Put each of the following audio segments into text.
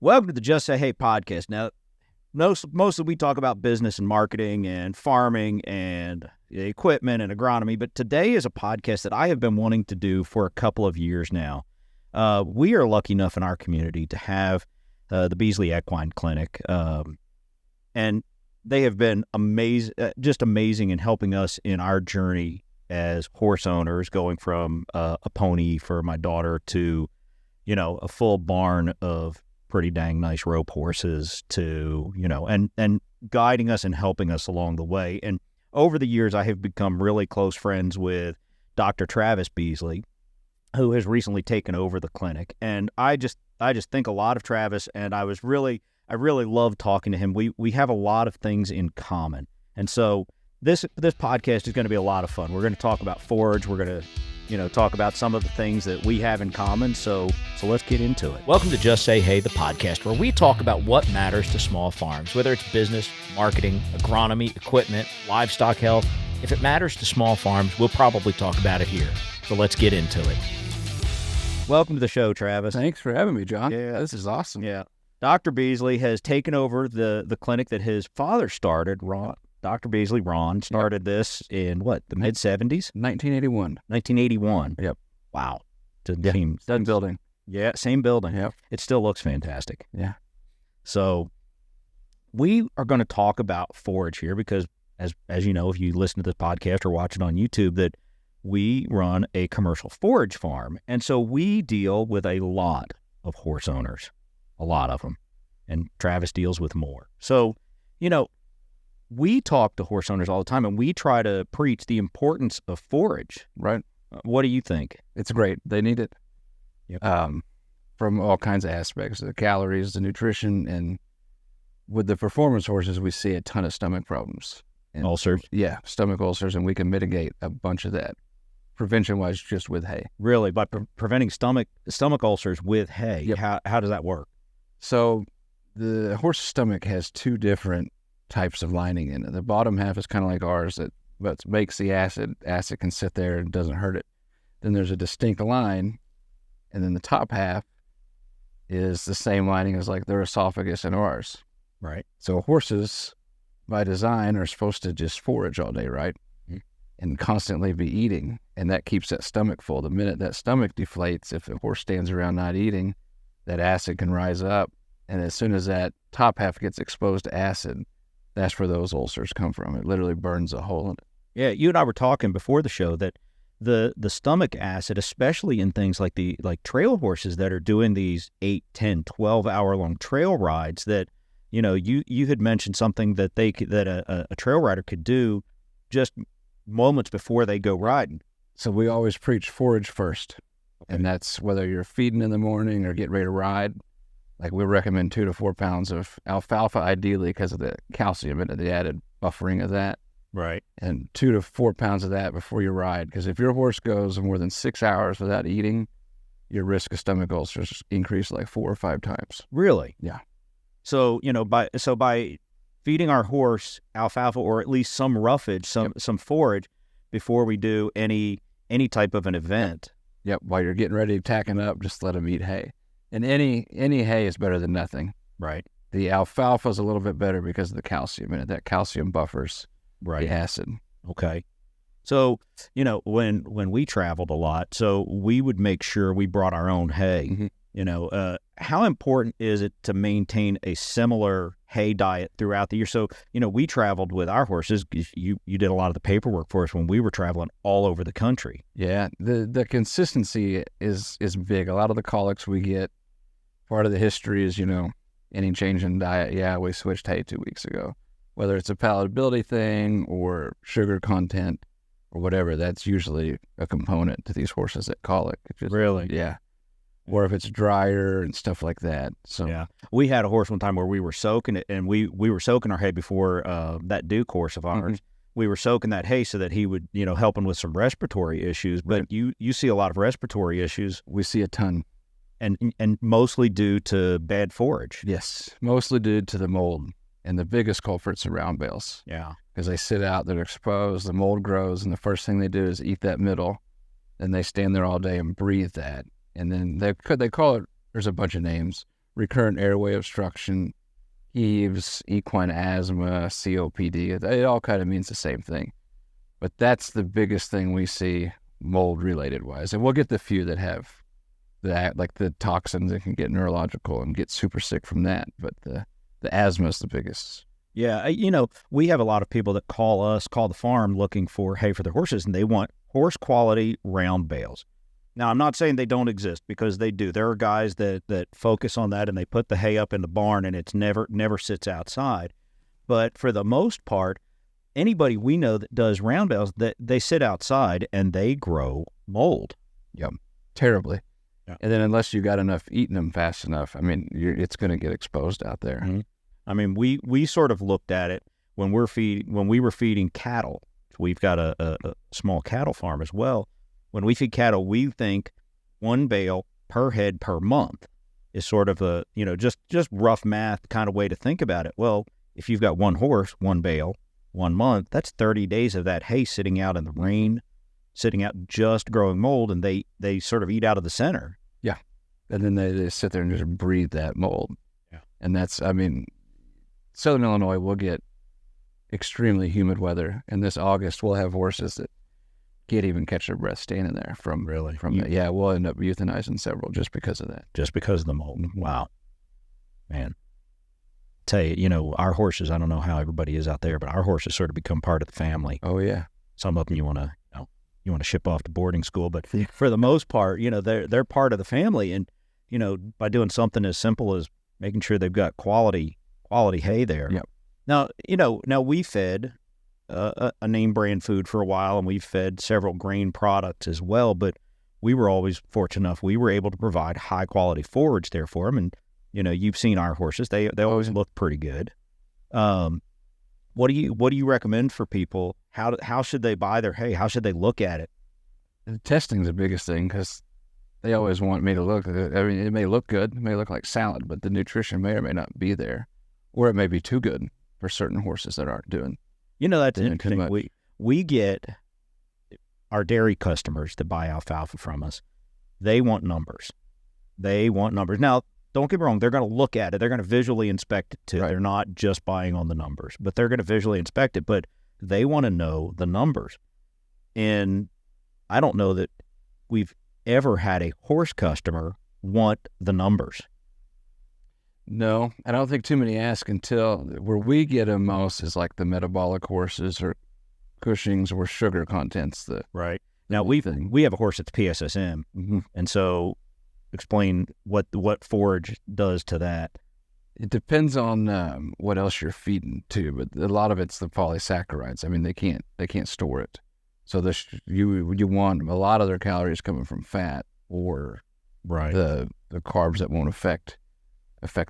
Welcome to the Just Say Hey podcast. Now, mostly we talk about business and marketing and farming and equipment and agronomy, but today is a podcast that I have been wanting to do for a couple of years now. We are lucky enough in our community to have the Beasley Equine Clinic, and they have been just amazing in helping us in our journey as horse owners, going from a pony for my daughter to, a full barn of pretty dang nice rope horses to, and guiding us and helping us along the way. And over the years, I have become really close friends with Dr. Travis Beasley, who has recently taken over the clinic. And I just think a lot of Travis, and I really love talking to him. We have a lot of things in common. And so this podcast is going to be a lot of fun. We're going to talk about forage. We're going to talk about some of the things that we have in common. So let's get into it. Welcome to Just Say Hey, the podcast, where we talk about what matters to small farms, whether it's business, marketing, agronomy, equipment, livestock health. If it matters to small farms, we'll probably talk about it here. So let's get into it. Welcome to the show, Travis. Thanks for having me, John. Yeah. This is awesome. Yeah. Dr. Beasley has taken over the clinic that his father started. Dr. Beasley, Ron, started this in the mid-'70s? 1981. 1981. Yep. Wow. Same building. Yeah, same building. Yep. It still looks fantastic. Yeah. So we are going to talk about forage here because, as you know, if you listen to this podcast or watch it on YouTube, that we run a commercial forage farm. And so we deal with a lot of horse owners, a lot of them. And Travis deals with more. So, we talk to horse owners all the time, and we try to preach the importance of forage. Right. What do you think? It's great. They need it. Yep. From all kinds of aspects, the calories, the nutrition, and with the performance horses, we see a ton of stomach problems. And, Ulcers? Yeah, stomach ulcers, and we can mitigate a bunch of that prevention-wise just with hay. Really? By preventing stomach ulcers with hay? Yep. How does that work? So the horse's stomach has two different types of lining in it. The bottom half is kind of like ours that makes the acid. Acid can sit there and doesn't hurt it. Then there's a distinct line, and then the top half is the same lining as like their esophagus and ours. Right. So horses, by design, are supposed to just forage all day, right? Mm-hmm. And constantly be eating, and that keeps that stomach full. The minute that stomach deflates, if a horse stands around not eating, that acid can rise up, and as soon as that top half gets exposed to acid, that's where those ulcers come from. It literally burns a hole in it. Yeah, you and I were talking before the show that the stomach acid, especially in things like trail horses that are doing these 8, 10, 12-hour long trail rides, that you had mentioned something that a trail rider could do just moments before they go riding. So we always preach forage first, okay. And that's whether you're feeding in the morning or getting ready to ride. Like we recommend 2 to 4 pounds of alfalfa, ideally because of the calcium and the added buffering of that. Right. And 2 to 4 pounds of that before you ride. Because if your horse goes more than 6 hours without eating, your risk of stomach ulcers increase like 4 or 5 times. Really? Yeah. So, by feeding our horse alfalfa or at least some roughage, some forage before we do any type of an event. Yep. While you're getting ready, tacking up, just let them eat hay. And any hay is better than nothing. Right. The alfalfa is a little bit better because of the calcium in it. That calcium buffers the acid. Okay. So, when we traveled a lot, so we would make sure we brought our own hay. Mm-hmm. How important is it to maintain a similar hay diet throughout the year? So, we traveled with our horses. You did a lot of the paperwork for us when we were traveling all over the country. Yeah. The consistency is big. A lot of the colics we get, part of the history is, any change in diet. Yeah, we switched hay 2 weeks ago. Whether it's a palatability thing or sugar content or whatever, that's usually a component to these horses that colic. Really? Yeah. Or if it's drier and stuff like that. So yeah, we had a horse one time where we were soaking it, and we were soaking our hay before that Duke horse of ours. Mm-hmm. We were soaking that hay so that he would, helping with some respiratory issues. But you see a lot of respiratory issues. We see a ton. And mostly due to bad forage. Yes, mostly due to the mold. And the biggest culprit's are round bales. Yeah. Because they sit out, they're exposed, the mold grows, and the first thing they do is eat that middle. Then they stand there all day and breathe that. And then they call it, there's a bunch of names, recurrent airway obstruction, heaves, equine asthma, COPD. It all kind of means the same thing. But that's the biggest thing we see mold-related wise. And we'll get the few that have the toxins that can get neurological and get super sick from that. But the asthma is the biggest. Yeah, we have a lot of people that call the farm looking for hay for their horses, and they want horse quality round bales. Now, I'm not saying they don't exist, because they do. There are guys that focus on that, and they put the hay up in the barn, and it's never sits outside. But for the most part, anybody we know that does round bales, that they sit outside and they grow mold. Yep, terribly. Yeah. And then unless you got enough eating them fast enough, I mean, it's going to get exposed out there. Mm-hmm. I mean, we sort of looked at it when we were feeding cattle. We've got a small cattle farm as well. When we feed cattle, we think 1 bale per head per month is sort of a, just rough math kind of way to think about it. Well, if you've got 1 horse, 1 bale, 1 month, that's 30 days of that hay sitting out in the rain, sitting out just growing mold, and they sort of eat out of the center. Yeah. And then they sit there and just breathe that mold. Yeah. And that's, I mean, Southern Illinois will get extremely humid weather. And this August, we'll have horses that can't even catch their breath standing there from that. Yeah, we'll end up euthanizing several just because of that. Just because of the mold. Wow. Man. Tell you, our horses, I don't know how everybody is out there, but our horses sort of become part of the family. Oh, yeah. Some of them you want to ship off to boarding school, but for the most part, they're part of the family. And, by doing something as simple as making sure they've got quality hay there. Yep. Now we fed a name brand food for a while, and we've fed several grain products as well, but we were always fortunate enough we were able to provide high quality forage there for them. And you've seen our horses; they always look pretty good. What do you recommend for people? How should they buy their hay? How should they look at it? The testing's the biggest thing, because they always want me to look. I mean, it may look good, it may look like salad, but the nutrition may or may not be there, or it may be too good for certain horses that aren't doing. That's interesting. We get our dairy customers that buy alfalfa from us. They want numbers. Now, don't get me wrong. They're going to look at it. They're going to visually inspect it too. Right. They're not just buying on the numbers, but they're going to visually inspect it. But they want to know the numbers. And I don't know that we've ever had a horse customer want the numbers. No, I don't think too many ask. Until where we get them most is like the metabolic horses or Cushing's or sugar contents. Right. Now we have a horse that's PSSM, mm-hmm. and so explain what forage does to that. It depends on what else you're feeding too, but a lot of it's the polysaccharides. I mean, they can't store it, so you want a lot of their calories coming from fat or the carbs that won't affect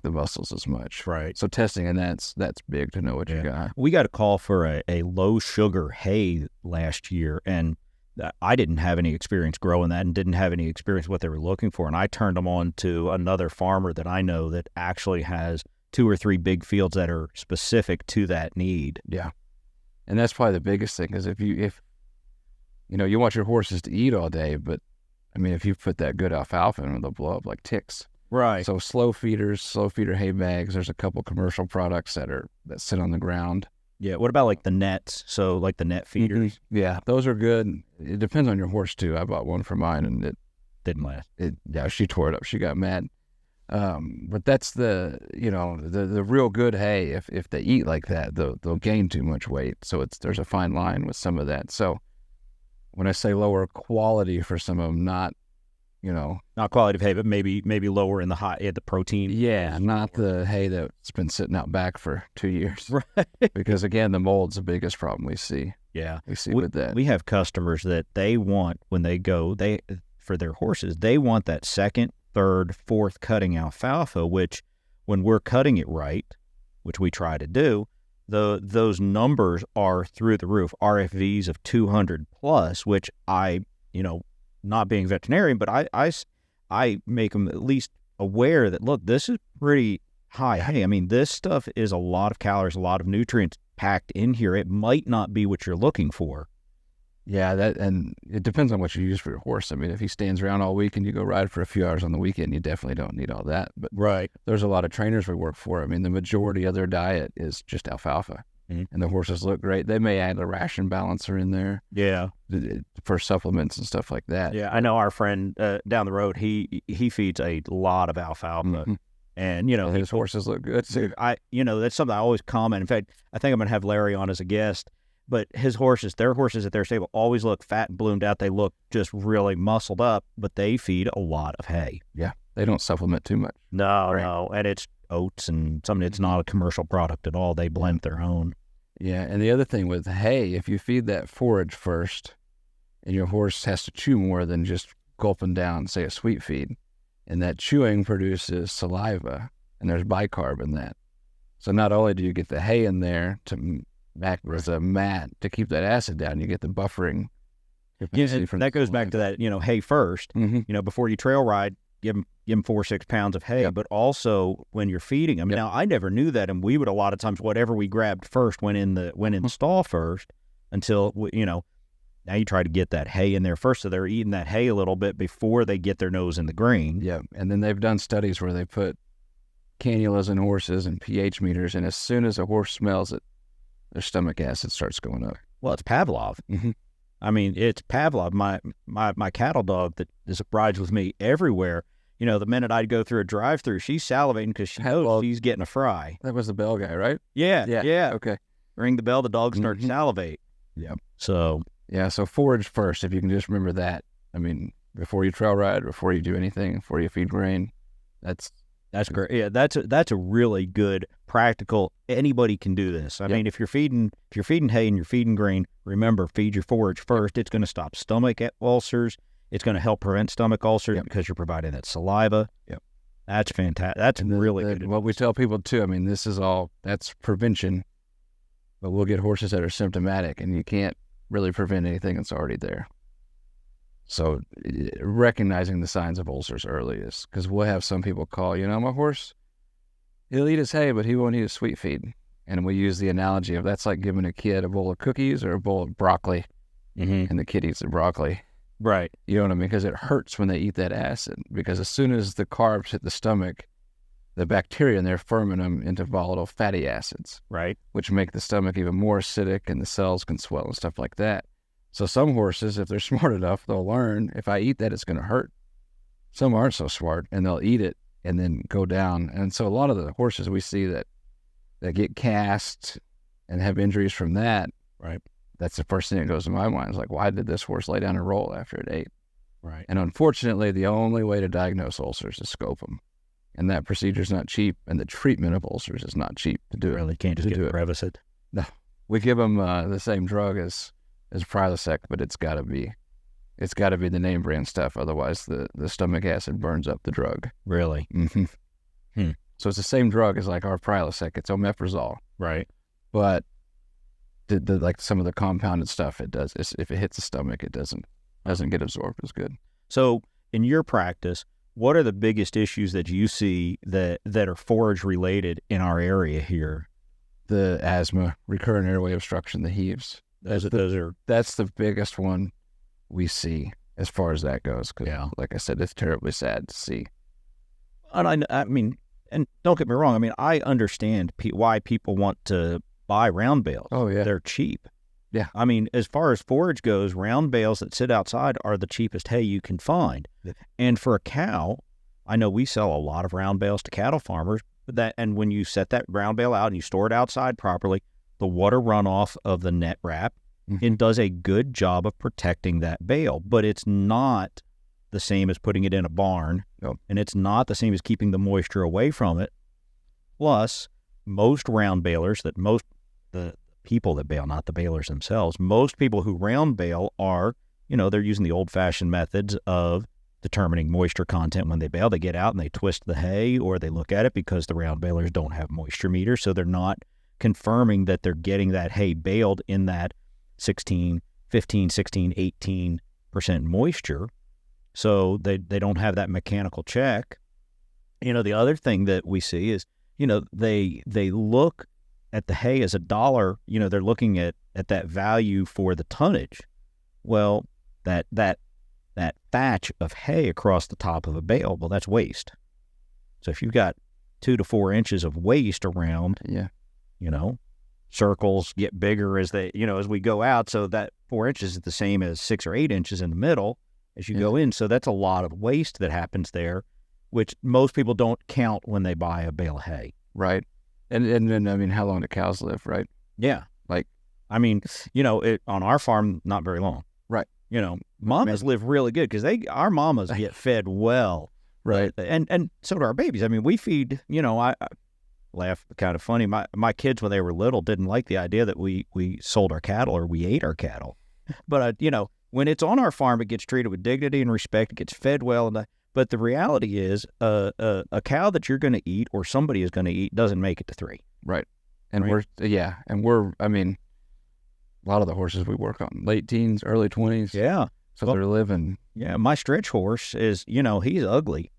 the muscles as much. Right. So testing, and that's big to know what you got. We got a call for a low sugar hay last year, and I didn't have any experience growing that and didn't have any experience what they were looking for. And I turned them on to another farmer that I know that actually has 2 or 3 big fields that are specific to that need. Yeah. And that's probably the biggest thing, is if you want your horses to eat all day, but I mean, if you put that good alfalfa in them, they'll blow up like ticks. Right. So slow feeder hay bags. There's a couple commercial products that sit on the ground. Yeah. What about like the nets? So like the net feeders? Mm-hmm. Yeah, those are good. It depends on your horse too. I bought one for mine and it didn't last. She tore it up. She got mad. But that's the real good hay. If they eat like that, they'll gain too much weight. So there's a fine line with some of that. So when I say lower quality for some of them, not quality of hay, but maybe lower in the protein. Yeah, not the hay that's been sitting out back for 2 years. Right. Because again, the mold's the biggest problem we see. Yeah. With that. We have customers that they want, when they go, for their horses, they want that second, third, fourth cutting alfalfa, which when we're cutting it right, which we try to do, those numbers are through the roof. RFVs of 200 plus, which not being veterinarian, but I make them at least aware that, look, this is pretty high. Hey, I mean, this stuff is a lot of calories, a lot of nutrients packed in here. It might not be what you're looking for, Yeah, and it depends on what you use for your horse. I mean, if he stands around all week and you go ride for a few hours on the weekend, you definitely don't need all that. But Right. there's a lot of trainers we work for. I mean, the majority of their diet is just alfalfa, and the horses look great. They may add a ration balancer in there, Yeah, for supplements and stuff like that. yeah. I know our friend down the road. He feeds a lot of alfalfa, and His horses look good too. That's something I always comment. In fact, I think I'm gonna have Larry on as a guest. But their horses at their stable always look fat and bloomed out. They look just really muscled up, but they feed a lot of hay. Yeah, they don't supplement too much. No, and it's oats and something. It's not a commercial product at all. They blend their own. Yeah, and the other thing with hay, if you feed that forage first, and your horse has to chew more than just gulping down, say, a sweet feed, and that chewing produces saliva, and there's bicarb in that. So not only do you get the hay in there to act as a mat to keep that acid down, you get the buffering. Yeah, that goes back to that, hay first. Before you trail ride, give them 4 or 6 pounds of hay, but also when you're feeding them. Now, I never knew that, and we would a lot of times whatever we grabbed first went in the stall first until now you try to get that hay in there first, so they're eating that hay a little bit before they get their nose in the grain. Yeah, and then they've done studies where they put cannulas in horses and pH meters, and as soon as a horse smells it, their stomach acid starts going up. Well, it's Pavlov. I mean, it's Pavlov. My cattle dog that rides with me everywhere. The minute I'd go through a drive-through, she's salivating because she knows she's getting a fry. That was the bell guy, right? Yeah. Okay. Ring the bell, the dog starts to salivate. Yep. So forage first, if you can just remember that. I mean, before you trail ride, before you do anything, before you feed grain, that's great. Yeah, that's a really good practical. Anybody can do this. I mean, if you're feeding hay and you're feeding grain, remember, feed your forage first. It's going to stop stomach ulcers. It's going to help prevent stomach ulcers because you're providing that saliva. Yep. That's fantastic. That's really good. What we tell people too, I mean, that's prevention, but we'll get horses that are symptomatic, and you can't really prevent anything that's already there. So recognizing the signs of ulcers early is, because we'll have some people call, my horse, he'll eat his hay, but he won't eat his sweet feed. And we use the analogy of that's like giving a kid a bowl of cookies or a bowl of broccoli, and the kid eats the broccoli. Right. You know what I mean? Because it hurts when they eat that acid, because as soon as the carbs hit the stomach, the bacteria in there ferment them into volatile fatty acids. Right. Which make the stomach even more acidic, and the cells can swell and stuff like that. So some horses, if they're smart enough, they'll learn, if I eat that, it's going to hurt. Some aren't so smart, and they'll eat it and then go down. And so a lot of the horses we see that get cast and have injuries from that, right? That's the first thing that goes to my mind. Is like, why did this horse lay down and roll after it ate? Right. And unfortunately, the only way to diagnose ulcers is scope them. And that procedure is not cheap, and the treatment of ulcers is not cheap to do it. Really can't just get Prevacid. No. We give them the same drug as Prilosec, but it's got to be the name brand stuff. Otherwise, the stomach acid burns up the drug. Really? So it's the same drug as like our Prilosec. It's omeprazole. Right. But the like some of the compounded stuff, it does. If it hits the stomach, it doesn't get absorbed as good. So in your practice, what are the biggest issues that you see that are forage related in our area here? The asthma, recurrent airway obstruction, the heaves. That's the biggest one we see as far as that goes. Cause like I said, it's terribly sad to see. And I mean, and don't get me wrong. I mean, I understand why people want to buy round bales. Oh yeah, they're cheap. Yeah. I mean, as far as forage goes, round bales that sit outside are the cheapest hay you can find. Yeah. And for a cow, I know we sell a lot of round bales to cattle farmers. And when you set that round bale out and you store it outside properly, the water runoff of the net wrap, it does a good job of protecting that bale. But it's not the same as putting it in a barn, and it's not the same as keeping the moisture away from it. Plus, most round balers the people that bale, not the balers themselves, most people who round bale are, they're using the old-fashioned methods of determining moisture content when they bale. They get out and they twist the hay, or they look at it because the round balers don't have moisture meters, so they're not confirming that they're getting that hay baled in that 15, 16, 18% moisture. So they don't have that mechanical check. The other thing that we see is, they look at the hay as a dollar. They're looking at that value for the tonnage. Well, that thatch of hay across the top of a bale, well, that's waste. So if you've got 2 to 4 inches of waste around, Yeah. Circles get bigger as as we go out. So that 4 inches is the same as 6 or 8 inches in the middle as you go in. So that's a lot of waste that happens there, which most people don't count when they buy a bale of hay. Right. And I mean, how long do cows live, right? Yeah. Like, I mean, on our farm, not very long. Right. Mamas live really good because our mamas get fed well. Right. And so do our babies. I mean, we feed, I laugh, kind of funny. My kids, when they were little, didn't like the idea that we sold our cattle or we ate our cattle. But, when it's on our farm, it gets treated with dignity and respect. It gets fed well. But the reality is a cow that you're going to eat or somebody is going to eat doesn't make it to 3. Right. And Right. I mean, a lot of the horses we work on, late teens, early 20s. Yeah. So they're living. Yeah. My stretch horse is, he's ugly.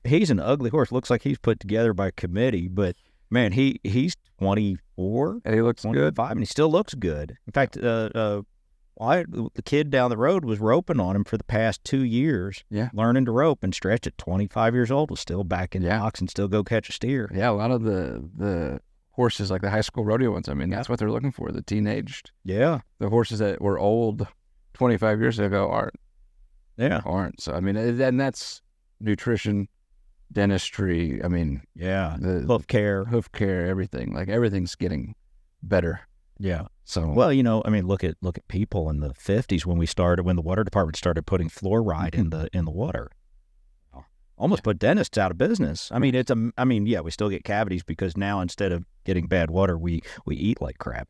He's an ugly horse. Looks like he's put together by a committee, but man, he's 24, And he looks 25, good. and he still looks good. In fact, the kid down the road was roping on him for the past 2 years. Yeah. Learning to rope, and Stretch at 25 years old was still back in the box and still go catch a steer. Yeah, a lot of the horses, like the high school rodeo ones, I mean, that's what they're looking for, the teenaged. Yeah. The horses that were old 25 years ago aren't. So, I mean, and that's nutrition, dentistry, I mean. Yeah. The hoof care, everything. Like, everything's getting better. Yeah. So, well, I mean, look at people in the 50s when the water department started putting fluoride in the water. Almost put dentists out of business. I mean, we still get cavities because now instead of getting bad water, we eat like crap.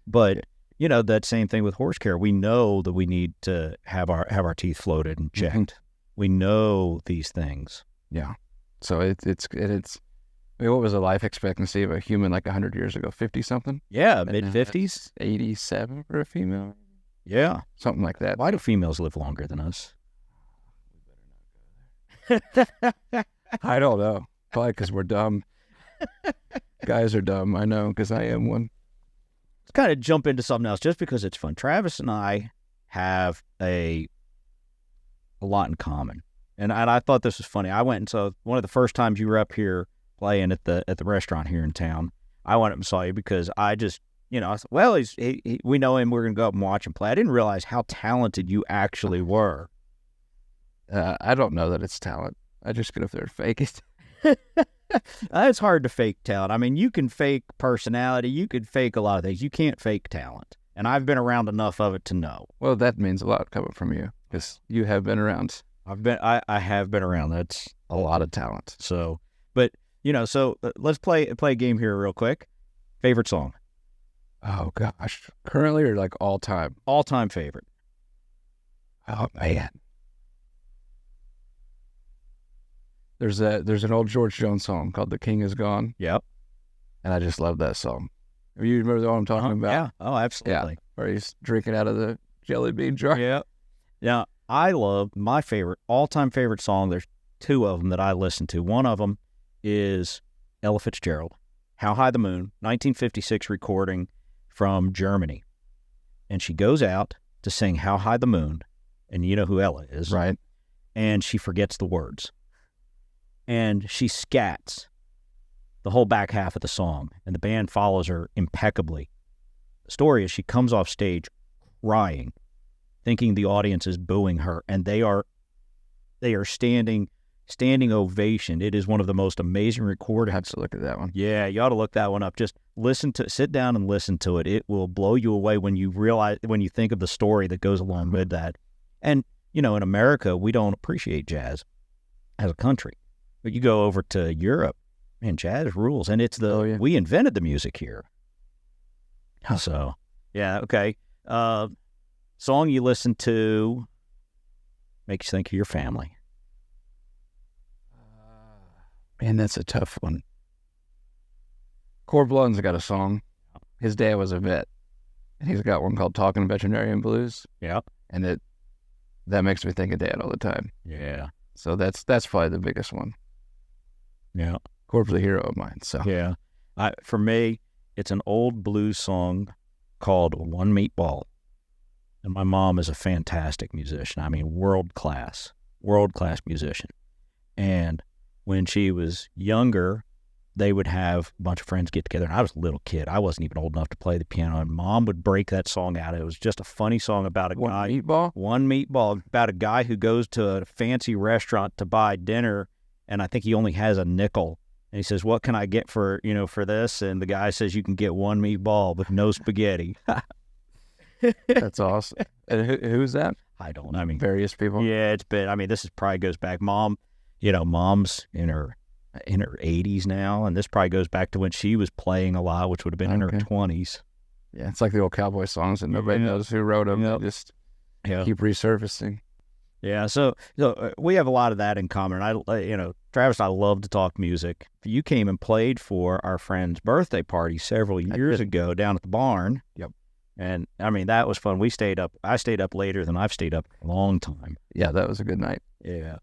But that same thing with horse care. We know that we need to have our teeth floated and checked. Mm-hmm. We know these things. Yeah. So it's I mean, what was the life expectancy of a human like 100 years ago? 50 something? Yeah, mid-50s. 87 for a female? Yeah. Something like that. Why do females live longer than us? I don't know. Probably because we're dumb. Guys are dumb. I know, because I am one. Let's kind of jump into something else just because it's fun. Travis and I have a lot in common. And I thought this was funny. I went and so one of the first times you were up here playing at the restaurant here in town, I went up and saw you because I just, I said, well, we know him. We're going to go up and watch him play. I didn't realize how talented you actually were. I don't know that it's talent. I just get up there and fake it. It's hard to fake talent. I mean, you can fake personality. You could fake a lot of things. You can't fake talent. And I've been around enough of it to know. Well, that means a lot coming from you because you have been around. I have been around. That's a lot of talent. So, but so let's play a game here real quick. Favorite song? Oh gosh, currently or like all time? All time favorite. Oh man, there's an old George Jones song called "The King Is Gone." Yep. And I just love that song. You remember the one I'm talking about? Yeah. Oh, absolutely. Yeah. Where he's drinking out of the jelly bean jar. Yeah. Now, I love my all-time favorite song. There's 2 of them that I listen to. One of them is Ella Fitzgerald, How High the Moon, 1956 recording from Germany. And she goes out to sing How High the Moon, and you know who Ella is. Right. And she forgets the words. And she scats the whole back half of the song, and the band follows her impeccably. The story is she comes off stage crying, thinking the audience is booing her, and they are standing ovation. It is one of the most amazing recordings. I have to look at that one. Yeah, you ought to look that one up. Just sit down and listen to it. It will blow you away when you think of the story that goes along with that. And, in America, we don't appreciate jazz as a country. But you go over to Europe, man, jazz rules. And it's we invented the music here. So, yeah, okay. Song you listen to makes you think of your family. Man, that's a tough one. Corb Lund's got a song. His dad was a vet, and he's got one called "Talking Veterinarian Blues." Yeah, and that makes me think of Dad all the time. Yeah, so that's probably the biggest one. Yeah, Corb's a hero of mine. So yeah, for me, it's an old blues song called "One Meatball," And my mom is a fantastic musician. I mean, world class musician. And when she was younger, they would have a bunch of friends get together. And I was a little kid. I wasn't even old enough to play the piano. And Mom would break that song out. It was just a funny song about a guy. One meatball, about a guy who goes to a fancy restaurant to buy dinner. And I think he only has a nickel. And he says, what can I get for this? And the guy says, you can get one meatball with no spaghetti. That's awesome. And who's that? I don't. I mean, various people. Yeah, it's been. I mean, this is probably goes back. Mom's in her 80s now, and this probably goes back to when she was playing a lot, which would have been in her 20s. Yeah, it's like the old cowboy songs, and nobody knows who wrote them. They just keep resurfacing. Yeah, so we have a lot of that in common. Travis and I love to talk music. You came and played for our friend's birthday party several years ago down at the barn. Yep. And I mean, that was fun. I stayed up later than I've stayed up a long time. Yeah, that was a good night. Yeah.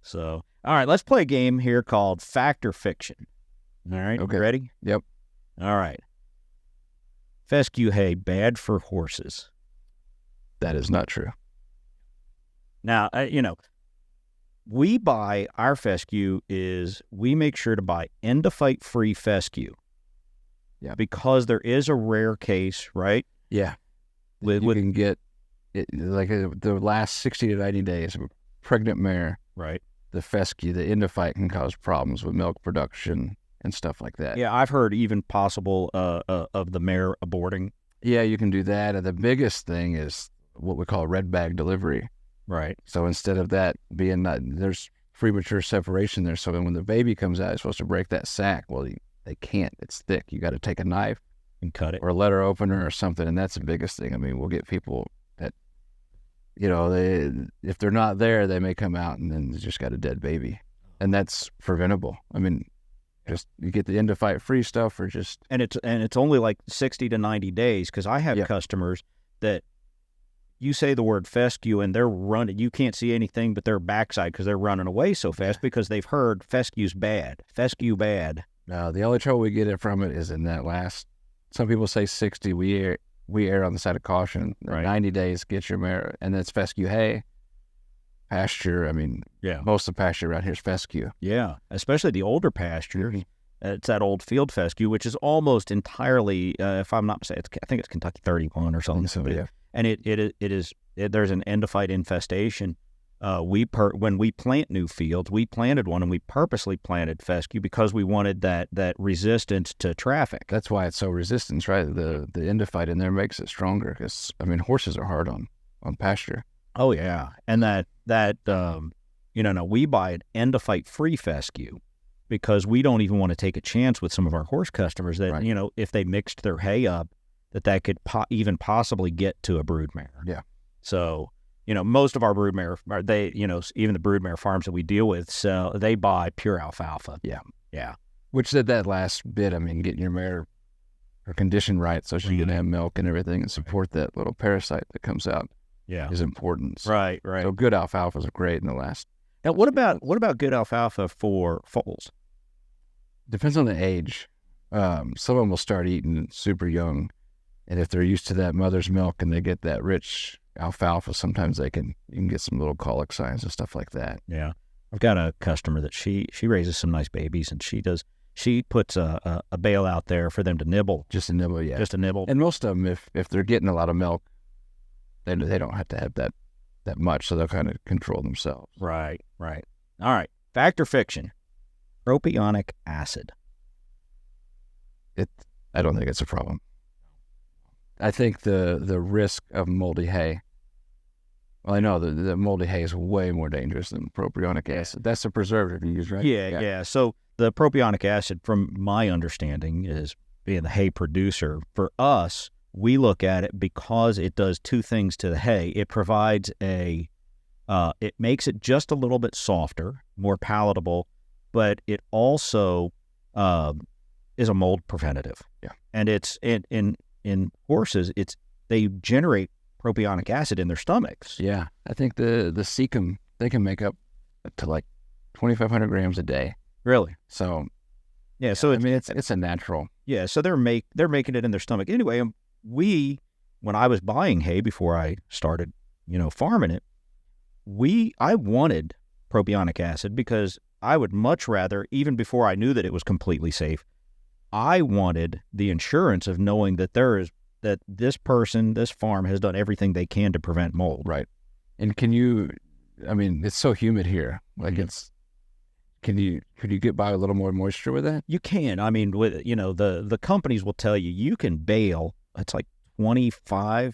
So, all right, let's play a game here called Fact or Fiction. All right. Okay. Ready? Yep. All right. Fescue hay bad for horses. That is not true. Now, we buy our fescue we make sure to buy end-of-fight free fescue. Yeah. Because there is a rare case, right? Yeah. You can get it, like the last 60 to 90 days of a pregnant mare. Right. The fescue, the end-of-fight can cause problems with milk production and stuff like that. Yeah, I've heard even possible of the mare aborting. Yeah, you can do that. And the biggest thing is what we call red bag delivery. Right. So instead of that being there's premature separation there. So when the baby comes out, it's supposed to break that sac. Well, they can't. It's thick. You got to take a knife and cut it, or a letter opener or something. And that's the biggest thing. I mean, we'll get people that, if they're not there, they may come out and then they just got a dead baby, and that's preventable. I mean, just you get the end-of-fight free stuff, or just and it's only like 60 to 90 days, because I have customers that you say the word fescue and they're running. You can't see anything but their backside because they're running away so fast because they've heard fescue's bad. Fescue bad. No, the only trouble we get from it is in that last. Some people say 60. We err on the side of caution. Right. 90 days, get your mare, and that's fescue hay. Pasture. I mean, most of the pasture around here is fescue. Yeah, especially the older pasture. Mm-hmm. It's that old field fescue, which is almost entirely, if I'm not mistaken, I think it's Kentucky 31 or something. So, yeah. And there's an end-of-fight infestation. When we plant new fields, we planted one, and we purposely planted fescue because we wanted that resistance to traffic. That's why it's so resistant, right? The end-of-fight in there makes it stronger because, I mean, horses are hard on pasture. Oh yeah, and we buy an end-of-fight free fescue because we don't even want to take a chance with some of our horse customers that if they mixed their hay up, that could even possibly get to a broodmare. Yeah. So, most of our broodmare, even the broodmare farms that we deal with, so they buy pure alfalfa. Yeah. Yeah. Which said that last bit, I mean, getting your mare her condition right so she can have milk and everything and support that little parasite that comes out is important. So, right. So good alfalfas are great in the last. Now, what about good alfalfa for foals? Depends on the age. Some of them will start eating super young. And if they're used to that mother's milk and they get that rich alfalfa, sometimes you can get some little colic signs and stuff like that. Yeah. I've got a customer that she raises some nice babies, and she puts a bale out there for them to nibble. Just a nibble, yeah. Just a nibble. And most of them, if they're getting a lot of milk, they don't have to have that much, so they'll kind of control themselves. Right. All right. Fact or fiction? Propionic acid. I don't think it's a problem. I think the risk of moldy hay. Well, I know the moldy hay is way more dangerous than propionic acid. That's the preservative you use, right? Yeah. So the propionic acid, from my understanding, is being the hay producer. For us, we look at it because it does two things to the hay. It provides it makes it just a little bit softer, more palatable, but it also is a mold preventative. Yeah. And it's in horses, they generate propionic acid in their stomachs. Yeah, I think the cecum, they can make up to like 2,500 grams a day. Really? So, yeah. So it's a natural. Yeah. So they're making it in their stomach anyway. When when I was buying hay before I started, farming it, I wanted propionic acid because I would much rather, even before I knew that it was completely safe, I wanted the insurance of knowing that that this farm has done everything they can to prevent mold. Right. And it's so humid here. Like could you get by a little more moisture with that? You can. I mean, with the companies will tell you can bale. It's like 25%.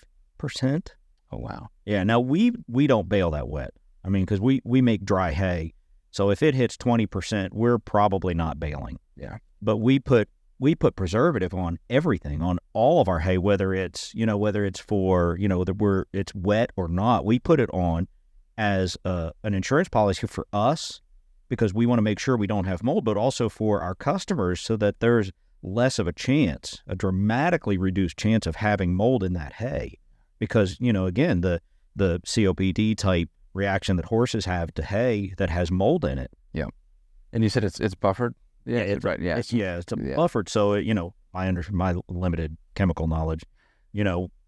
Oh wow. Yeah. Now we don't bale that wet. I mean, because we make dry hay, so if it hits 20%, we're probably not baling. Yeah. But we put preservative on everything, on all of our hay, whether it's for it's wet or not. We put it on as an insurance policy for us, because we want to make sure we don't have mold, but also for our customers so that there's less of a dramatically reduced chance of having mold in that hay. Because, again, the COPD type reaction that horses have to hay that has mold in it. Yeah. And you said it's buffered? Yeah, it's right. Yeah. It's buffered. So, my limited chemical knowledge,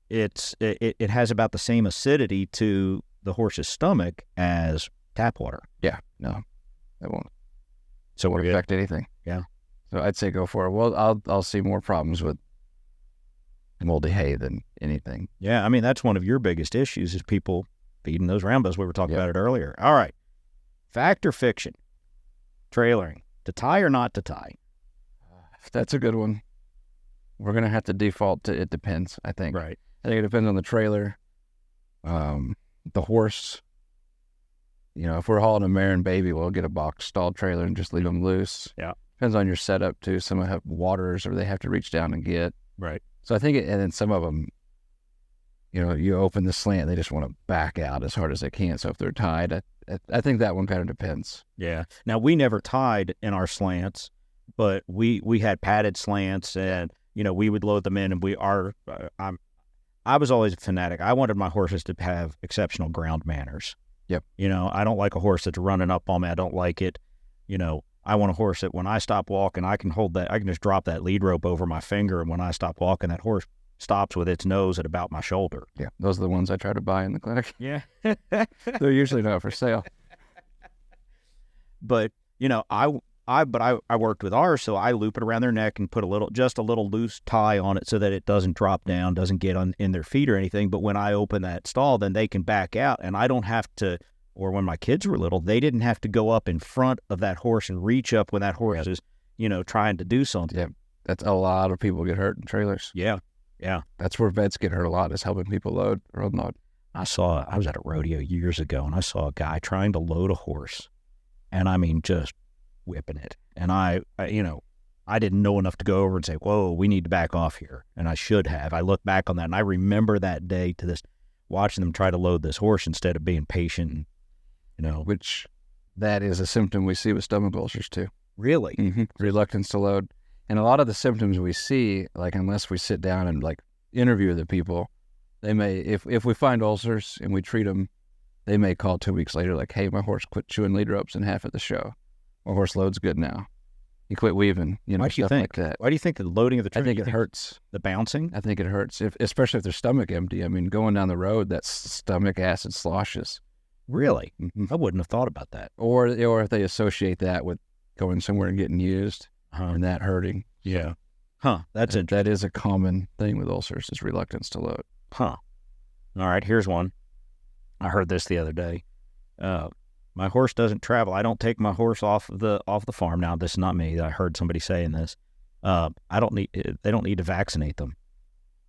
it has about the same acidity to the horse's stomach as tap water. Yeah. No. It won't. So won't affect anything. Yeah. So I'd say go for it. Well, I'll see more problems with moldy hay than anything. Yeah, I mean, that's one of your biggest issues is people feeding those roundbows. We were talking about it earlier. All right. Fact or fiction? Trailering. To tie or not to tie? That's a good one. We're going to have to default to it depends, I think. Right. I think it depends on the trailer, the horse. If we're hauling a mare and baby, we'll get a box stalled trailer and just leave them loose. Yeah. Depends on your setup, too. Some have waters or they have to reach down and get. Right. So I think, and then some of them, you open the slant, they just want to back out as hard as they can. So if they're tied, I think that one kind of depends. Yeah. Now, we never tied in our slants, but we had padded slants, and, we would load them in, and I was always a fanatic. I wanted my horses to have exceptional ground manners. Yep. I don't like a horse that's running up on me. I don't like it. I want a horse that when I stop walking, I can just drop that lead rope over my finger, and when I stop walking, that horse stops with its nose at about my shoulder. Yeah, those are the ones I try to buy in the clinic. Yeah. They're usually not for sale. But, I worked with ours, so I loop it around their neck and put just a little loose tie on it so that it doesn't drop down, doesn't get in their feet or anything. But when I open that stall, then they can back out, and I don't have to, or when my kids were little, they didn't have to go up in front of that horse and reach up when that horse is, trying to do something. Yeah, that's a lot of people get hurt in trailers. Yeah. Yeah. That's where vets get hurt a lot, is helping people load or unload. I was at a rodeo years ago, and I saw a guy trying to load a horse, and I mean, just whipping it. And I didn't know enough to go over and say, whoa, we need to back off here. And I should have. I look back on that, and I remember that day to this, watching them try to load this horse instead of being patient, Which that is a symptom we see with stomach ulcers, too. Really? Mm-hmm. Reluctance to load. And a lot of the symptoms we see, like unless we sit down and interview the people, they may, if we find ulcers and we treat them, they may call 2 weeks later like, hey, my horse quit chewing lead ropes in half at the show. My horse loads good now. He quit weaving, Why do you think? Like that. Why do you think the loading of the trailer? I think it hurts. The bouncing? I think it hurts, especially if their stomach empty. I mean, going down the road, that stomach acid sloshes. Really? Mm-hmm. I wouldn't have thought about that. Or if they associate that with going somewhere and getting used and that hurting. Yeah. Huh. That's interesting. That is a common thing with ulcers, is reluctance to load. Huh. All right, here's one. I heard this the other day. My horse doesn't travel. I don't take my horse off the farm. Now, this is not me. I heard somebody saying this. They don't need to vaccinate them.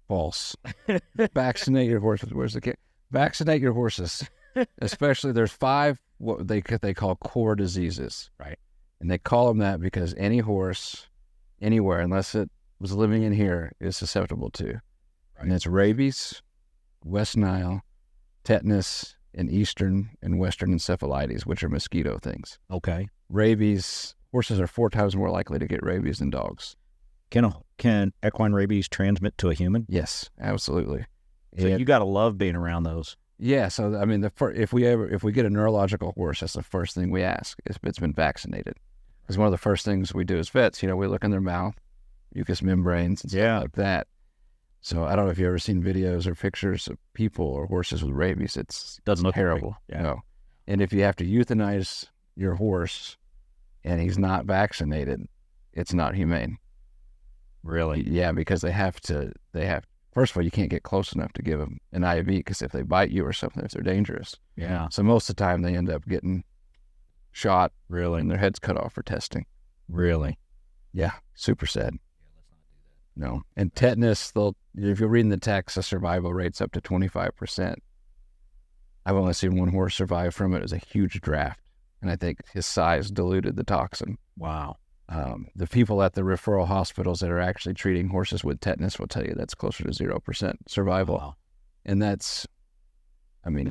False. Vaccinate your horses. Where's the kid? Vaccinate your horses. Especially, there's 5 what they call core diseases. Right. And they call them that because any horse, anywhere, unless it was living in here, is susceptible to. Right. And it's rabies, West Nile, tetanus, and eastern and western encephalitis, which are mosquito things. Okay. Rabies, horses are 4 times more likely to get rabies than dogs. Can equine rabies transmit to a human? Yes, absolutely. So you got to love being around those. Yeah. So I mean, if we get a neurological horse, that's the first thing we ask if it's been vaccinated. Because one of the first things we do as vets, we look in their mouth, mucous membranes, and stuff like that. So I don't know if you've ever seen videos or pictures of people or horses with rabies. Doesn't look terrible. Yeah. No. And if you have to euthanize your horse and he's not vaccinated, it's not humane. Really? Yeah, because first of all, you can't get close enough to give them an IV because if they bite you or something, if they're dangerous. Yeah. So most of the time they end up getting shot Really? and their heads cut off for testing. Really? Yeah, super sad. No. And tetanus, if you're reading the text, the survival rate's up to 25%. I've only seen one horse survive from it. It was a huge draft. And I think his size diluted the toxin. Wow. The people at the referral hospitals that are actually treating horses with tetanus will tell you that's closer to 0% survival. Wow. And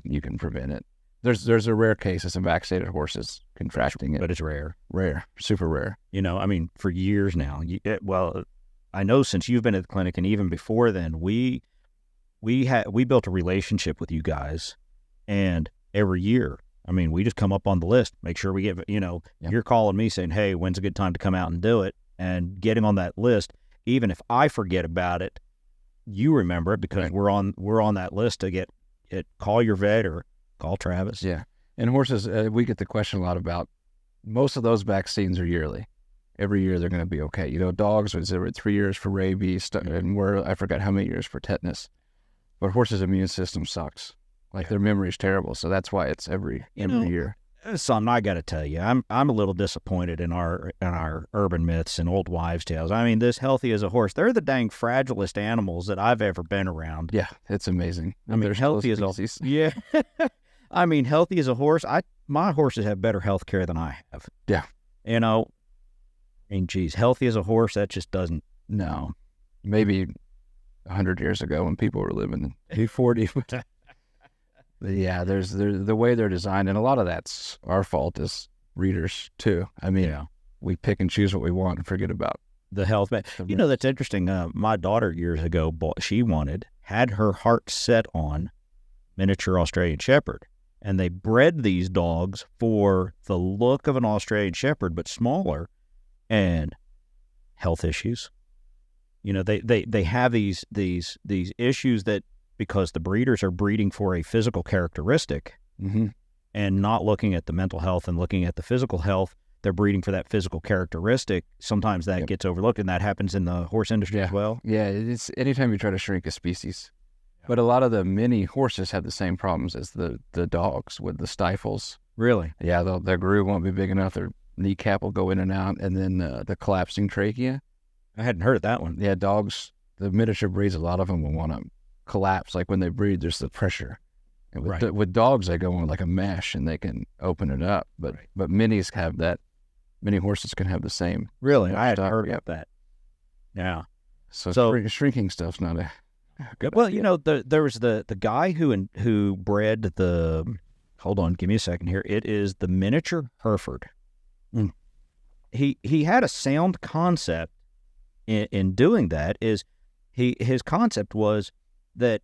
you can prevent it. There's a rare case of some vaccinated horses contracting it. But it's rare. Rare. Super rare. For years now, I know since you've been at the clinic and even before then, we built a relationship with you guys, and every year, we just come up on the list, make sure we get, You're calling me saying, hey, when's a good time to come out and do it? And getting on that list, even if I forget about it, you remember it because we're on that list to get it. Call your vet or call Travis. Yeah. And horses, we get the question a lot about, most of those vaccines are yearly. Every year they're going to be okay. Dogs was every 3 years for rabies, and I forgot how many years for tetanus. But horses' immune system sucks. Their memory's terrible, so that's why it's every year. Son, I got to tell you, I'm a little disappointed in our urban myths and old wives' tales. This healthy as a horse, they're the dang fragilest animals that I've ever been around. Yeah, it's amazing. Healthy as a yeah. Healthy as a horse. My horses have better health care than I have. Yeah. Geez, healthy as a horse, that just doesn't. No. Maybe 100 years ago when people were living in 240. Yeah, there's the way they're designed, and a lot of that's our fault as breeders too. We pick and choose what we want and forget about the health. That's interesting. My daughter years ago, had her heart set on miniature Australian Shepherd, and they bred these dogs for the look of an Australian Shepherd, but smaller, and health issues. They have these issues that, because the breeders are breeding for a physical characteristic and not looking at the mental health and looking at the physical health, they're breeding for that physical characteristic. Sometimes that gets overlooked, and that happens in the horse industry as well. Yeah, it's anytime you try to shrink a species. But a lot of the mini horses have the same problems as the dogs with the stifles. Really? Yeah, their groove won't be big enough. Their kneecap will go in and out, and then the collapsing trachea. I hadn't heard of that one. Yeah, dogs, the miniature breeds, a lot of them will want to collapse. When they breed, there's the pressure. And with dogs, they go on like a mesh and they can open it up. But minis have that. Mini horses can have the same. Really? I hadn't heard of that. Yeah. So shrinking stuff's not a good idea. There was the guy who bred the. Hold on, give me a second here. It is the miniature Hereford. Mm. He had a sound concept in doing that. His concept was that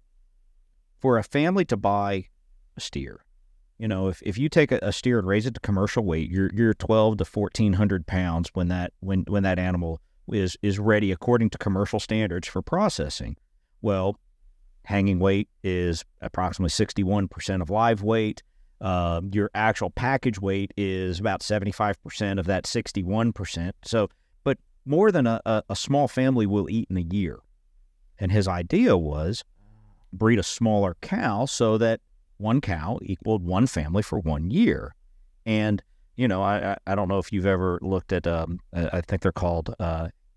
for a family to buy a steer, if you take a steer and raise it to commercial weight, you're 12 to 1,400 pounds when that animal is ready according to commercial standards for processing. Well, hanging weight is approximately 61% of live weight. Your actual package weight is about 75% of that 61%. So, but more than a small family will eat in a year. And his idea was breed a smaller cow so that one cow equaled one family for 1 year. And, I don't know if you've ever looked at, I think they're called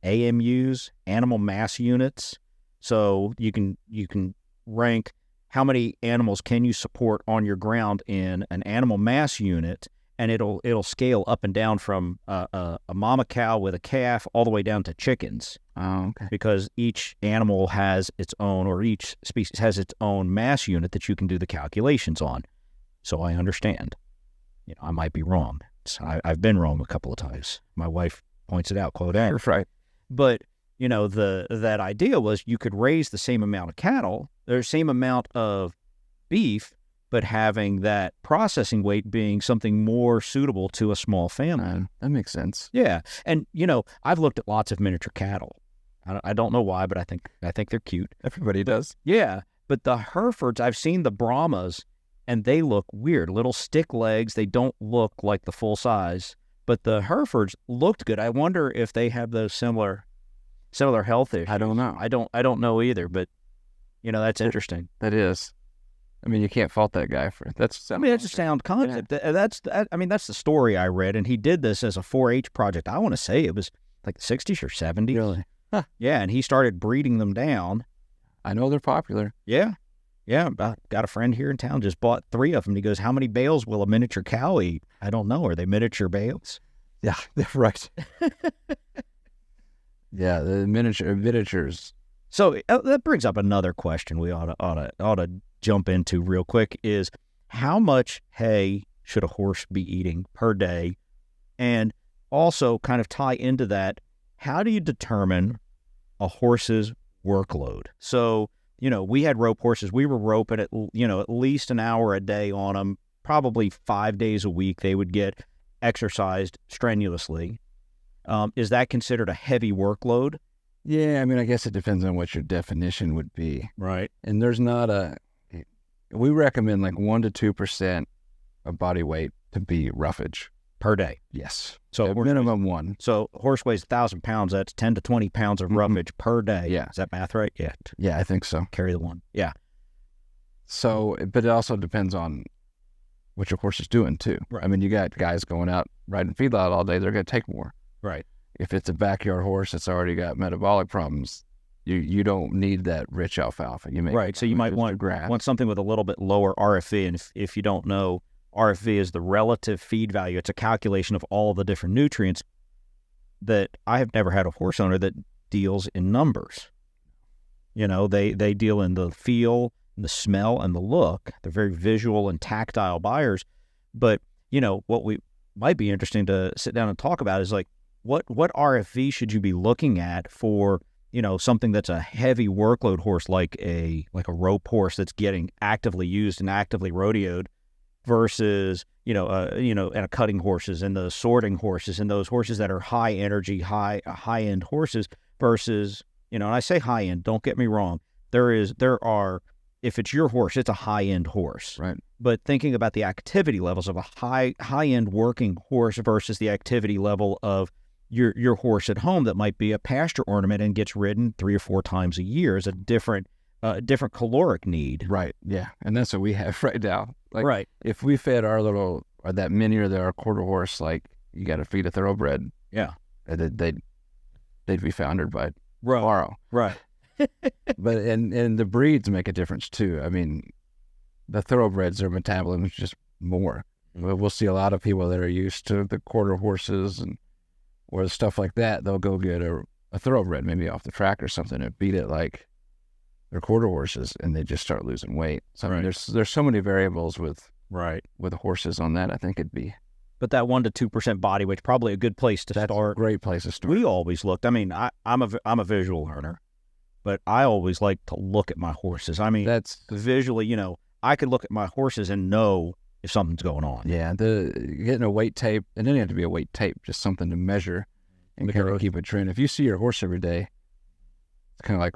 AMUs, animal mass units. So you can rank how many animals can you support on your ground in an animal mass unit, and it'll scale up and down from a mama cow with a calf all the way down to chickens. Oh, okay. Because each animal has its own, or each species has its own mass unit that you can do the calculations on. So I understand. I might be wrong. I've been wrong a couple of times. My wife points it out, quote, right. But that idea was you could raise the same amount of cattle, or same amount of beef, but having that processing weight being something more suitable to a small family. That makes sense. Yeah. And, I've looked at lots of miniature cattle, I don't know why, but I think they're cute. Everybody does. Yeah, but the Herefords, I've seen the Brahmas, and they look weird. Little stick legs. They don't look like the full size. But the Herefords looked good. I wonder if they have those similar health issues. I don't know. I don't know either. But that's interesting. That is. I mean, you can't fault that guy for that's. I mean, it's a sound concept. Yeah. That's the story I read, and he did this as a 4-H project. I want to say it was like the 60s or 70s. Really? Huh. Yeah, and he started breeding them down. I know they're popular. Yeah. Yeah, I got a friend here in town, just bought 3 of them. He goes, how many bales will a miniature cow eat? I don't know. Are they miniature bales? Yeah, right. Yeah, the miniatures. So that brings up another question we ought to jump into real quick is how much hay should a horse be eating per day? And also kind of tie into that, how do you determine a horse's workload? So, we had rope horses. We were roping at least an hour a day on them, probably 5 days a week. They would get exercised strenuously. Is that considered a heavy workload? Yeah, I mean, I guess it depends on what your definition would be. Right. And there's not we recommend like 1 to 2% of body weight to be roughage. Per day? Yes. So at minimum 1. So horse weighs 1,000 pounds. That's 10 to 20 pounds of roughage per day. Yeah. Is that math right? Yeah. Yeah, I think so. Carry the 1. Yeah. So, but it also depends on what your horse is doing too. Right. I mean, you got guys going out riding feedlot all day. They're going to take more. Right. If it's a backyard horse that's already got metabolic problems, you don't need that rich alfalfa. You may right. So you might want something with a little bit lower RFV. And if you don't know, RFV is the relative feed value. It's a calculation of all the different nutrients that I have never had a horse owner that deals in numbers. They deal in the feel, and the smell, and the look. They're very visual and tactile buyers. But, what we might be interesting to sit down and talk about is like, what RFV should you be looking at for, something that's a heavy workload horse like a rope horse that's getting actively used and actively rodeoed versus, and a cutting horses and the sorting horses and those horses that are high energy, high end horses versus, and I say high end, don't get me wrong. There are, if it's your horse, it's a high end horse. Right. But thinking about the activity levels of a high end working horse versus the activity level of your horse at home that might be a pasture ornament and gets ridden 3 or 4 times a year is a different caloric need. Right. Yeah. And that's what we have right now. Like, right. If we fed our that mini or our quarter horse, like you got to feed a thoroughbred. Yeah. They'd be foundered by tomorrow. Right. But and the breeds make a difference too. I mean, the thoroughbreds, their metabolism is just more. Mm-hmm. We'll see a lot of people that are used to the quarter horses or stuff like that. They'll go get a thoroughbred maybe off the track or something and beat it like their quarter horses, and they just start losing weight. So I mean, there's so many variables with the horses on that. I think it'd be. But that 1 to 2% body weight's probably a good place to start. That's a great place to start. We always looked. I mean, I'm a visual learner, but I always like to look at my horses. I mean, that's visually, I could look at my horses and know if something's going on. Yeah, getting a weight tape, and it doesn't have to be a weight tape, just something to measure and kind of keep a trend. If you see your horse every day, it's kind of like